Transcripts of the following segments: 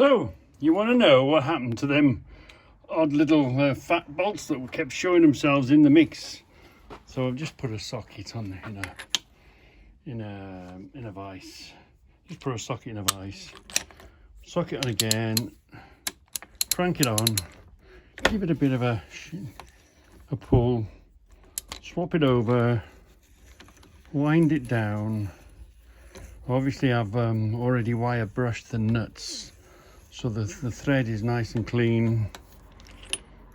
So, you want to know what happened to them odd little fat bolts that kept showing themselves in the mix? So I've just put a socket on in a vise. Just put a socket in a vise. Socket on again. Crank it on. Give it a bit of a pull. Swap it over. Wind it down. Obviously, I've already wire brushed the nuts, so the thread is nice and clean.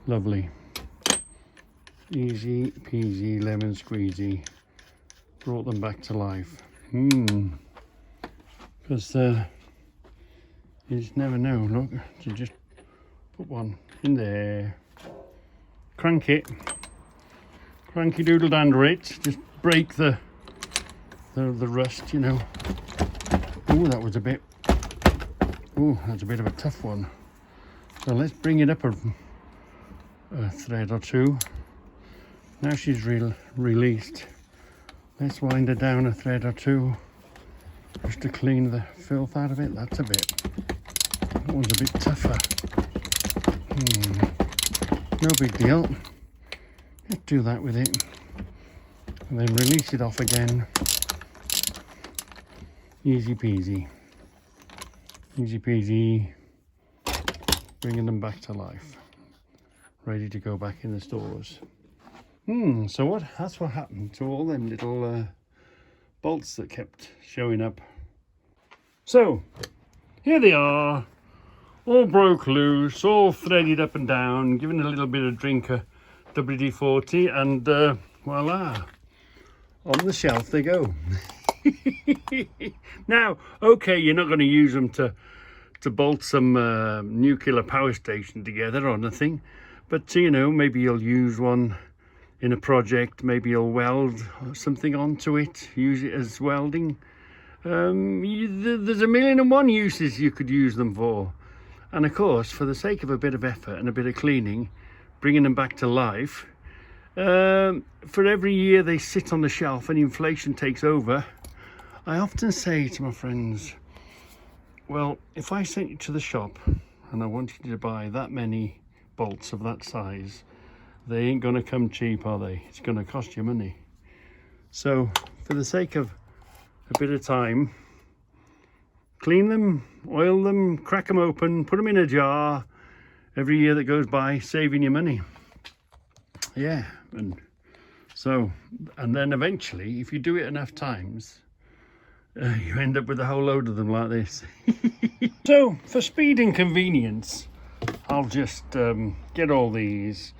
Lovely. Easy peasy lemon squeezy. Brought them back to life. Because you just never know. Look, you just put one in there. Crank it. Cranky doodle dander it. Just break the rust, you know. Oh, that was a bit. Oh, that's a bit of a tough one. So let's bring it up a thread or two. Now she's released. Let's wind her down a thread or two, just to clean the filth out of it. That's a bit. That one's a bit tougher. No big deal. Let's do that with it, and then release it off again. Easy peasy. Easy peasy. Bringing them back to life. Ready to go back in the stores. So that's what happened to all them little bolts that kept showing up. So here they are, all broke loose, all threaded up and down, given a little bit of drink of WD-40, and voila, on the shelf they go. Now, okay, you're not going to use them to bolt some nuclear power station together or nothing, but you know, maybe you'll use one in a project. Maybe you'll weld something onto it, use it as welding. There's a million and one uses you could use them for. And of course, for the sake of a bit of effort and a bit of cleaning, bringing them back to life, for every year they sit on the shelf and inflation takes over, I often say to my friends, well, if I sent you to the shop and I wanted you to buy that many bolts of that size, they ain't gonna come cheap, are they? It's gonna cost you money. So for the sake of a bit of time, clean them, oil them, crack them open, put them in a jar every year that goes by, saving you money. Yeah, and then eventually, if you do it enough times, you end up with a whole load of them like this. So for speed and convenience, I'll just get all these,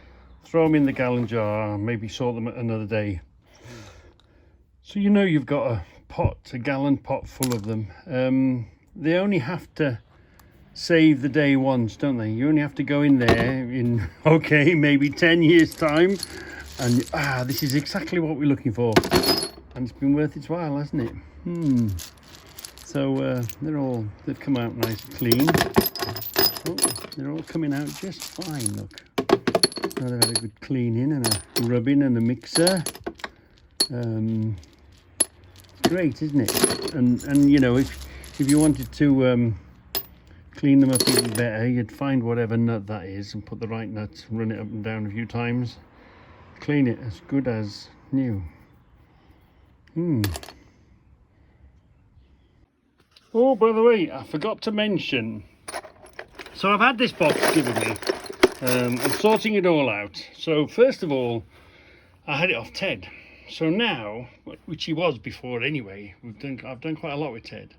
throw them in the gallon jar, maybe sort them another day. So you know you've got a gallon pot full of them. They only have to save the day once, don't they? You only have to go in there in, okay, maybe 10 years time, and this is exactly what we're looking for. And it's been worth its while, hasn't it? So they've come out nice and clean. Oh, they're all coming out just fine, look. Now they've had a good cleaning and a rubbing and a mixer. Great, isn't it? And you know, if you wanted to clean them up even better, you'd find whatever nut that is and put the right nut, run it up and down a few times, clean it as good as new. Oh, by the way, I forgot to mention, so I've had this box given me. I'm sorting it all out. So first of all, I had it off Ted. So now, which he was before anyway, I've done quite a lot with Ted.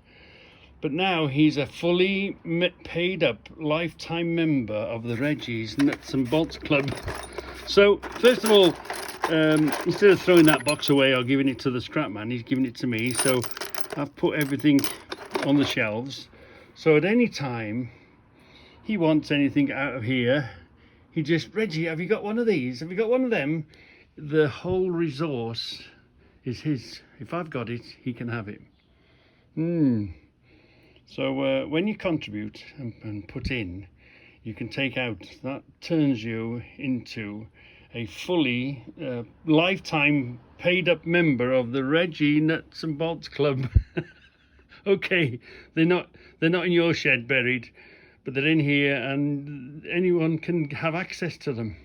But now he's a fully paid up lifetime member of the Reggys Nuts and Bolts Club. So first of all, instead of throwing that box away or giving it to the scrap man, he's giving it to me. So I've put everything on the shelves. So at any time he wants anything out of here, he just, Reggie, have you got one of these? Have you got one of them? The whole resource is his. If I've got it, he can have it. So when you contribute and put in, you can take out. That turns you into a fully lifetime paid up member of the Reggie Nuts and Bolts Club. Okay, they're not in your shed buried, but they're in here and anyone can have access to them.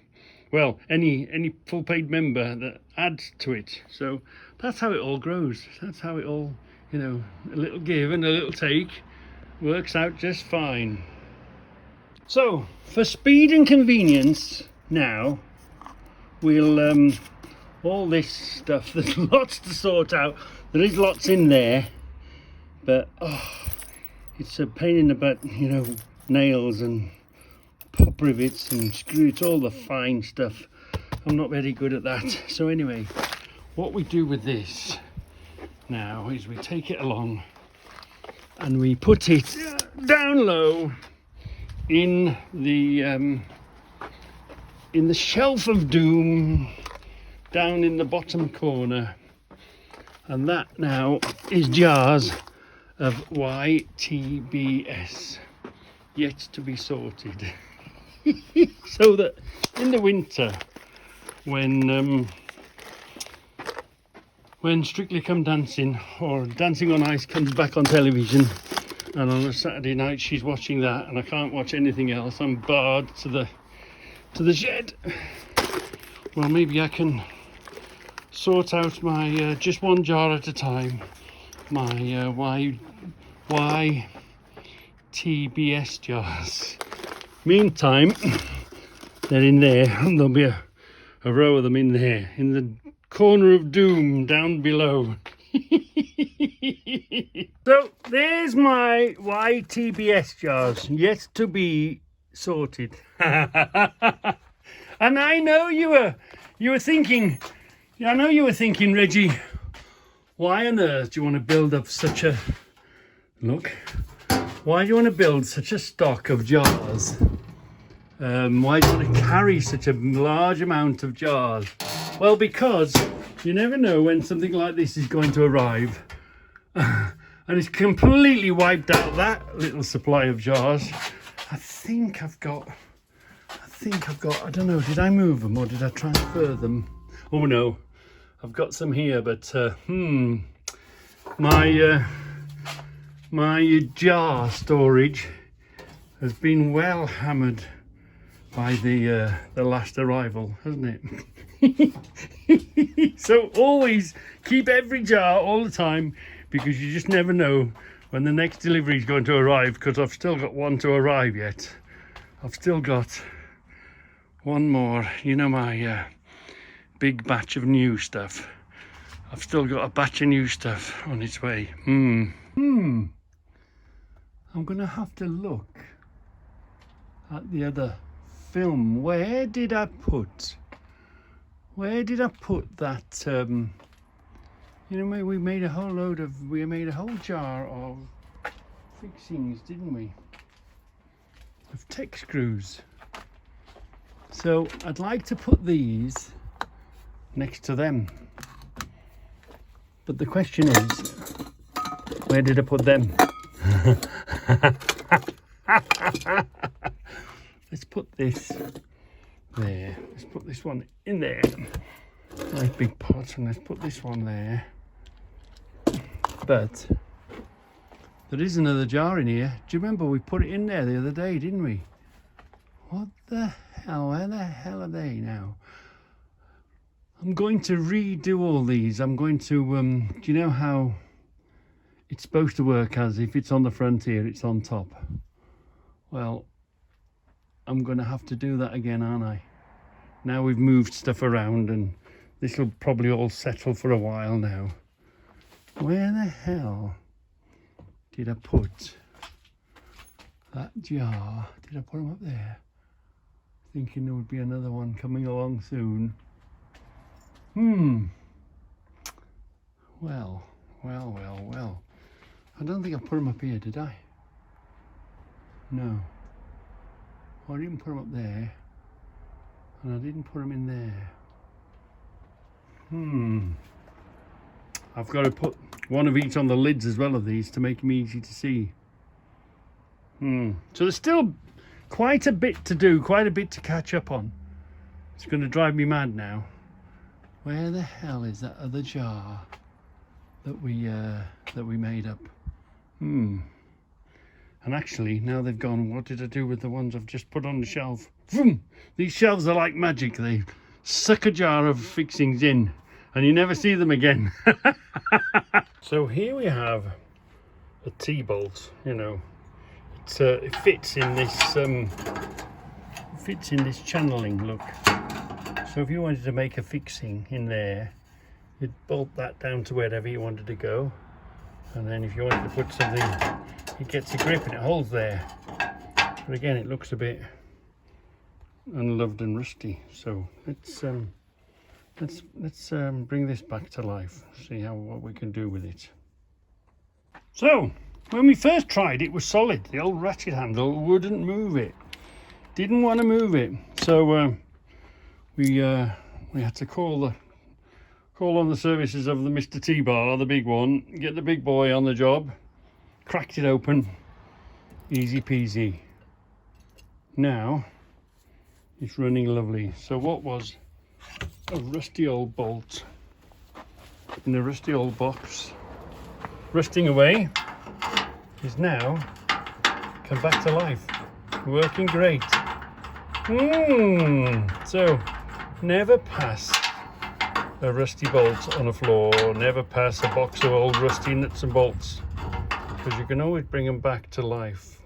Well, any full paid member that adds to it. So that's how it all grows. That's how it all, you know, a little give and a little take works out just fine. So for speed and convenience now, we'll all this stuff, there's lots to sort out. There is lots in there, but it's a pain in the butt, you know, nails and pop rivets and screws, all the fine stuff. I'm not very good at that. So anyway, what we do with this now is we take it along and we put it down low in the shelf of doom down in the bottom corner, and that now is jars of YTBS yet to be sorted. So that in the winter, when Strictly Come Dancing or Dancing on Ice comes back on television, and on a Saturday night she's watching that and I can't watch anything else, I'm barred to the shed. Well, maybe I can sort out my just one jar at a time, my YTBS jars. Meantime, they're in there, and there'll be a row of them in there, in the corner of doom down below. So there's my YTBS jars, yet to be sorted. And I know you were thinking, Reggie, why on earth do you want to build up such a why do you want to build such a stock of jars? Why do you want to carry such a large amount of jars? Well, because you never know when something like this is going to arrive. And it's completely wiped out that little supply of jars. I think I've got, I don't know, did I move them or did I transfer them? Oh no, I've got some here, but my jar storage has been well hammered by the last arrival, hasn't it? So always keep every jar all the time, because you just never know when the next delivery is going to arrive, because I've still got one to arrive yet. I've still got one more, you know, my big batch of new stuff. I've still got a batch of new stuff on its way. I'm gonna have to look at the other film. Where did I put that you know, we made a whole jar of fixings, didn't we, of tech screws. So I'd like to put these next to them, but the question is, where did I put them? Let's put this there. Let's put this one in there. Nice big pot, and let's put this one there. But there is another jar in here. Do you remember we put it in there the other day, didn't we? What the hell? Where the hell are they now? I'm going to redo all these. I'm going to, do you know how it's supposed to work, as if it's on the front here, it's on top? Well, I'm going to have to do that again, aren't I? Now we've moved stuff around, and this will probably all settle for a while now. Where the hell did I put that jar? Did I put them up there? Thinking there would be another one coming along soon. Well. I don't think I put them up here, did I? No. I didn't put them up there. And I didn't put them in there. I've got to put one of each on the lids as well of these to make them easy to see. So there's still quite a bit to do, quite a bit to catch up on. It's going to drive me mad now. Where the hell is that other jar that we made up? And actually, now they've gone, what did I do with the ones I've just put on the shelf? Vroom! These shelves are like magic. They suck a jar of fixings in and you never see them again. So here we have a T-bolt, you know. It fits in this channeling, look. So if you wanted to make a fixing in there, you'd bolt that down to wherever you wanted to go. And then if you wanted to put something, it gets a grip and it holds there. But again, it looks a bit unloved and rusty. So let's bring this back to life. See what we can do with it. So when we first tried, it was solid. The old ratchet handle wouldn't move it. Didn't want to move it. So we had to call on the services of the Mr. T-Bar, the big one, get the big boy on the job, cracked it open, easy peasy. Now it's running lovely. So what was a rusty old bolt in a rusty old box, rusting away, is now come back to life, working great. So never pass a rusty bolt on a floor, never pass a box of old rusty nuts and bolts, because you can always bring them back to life.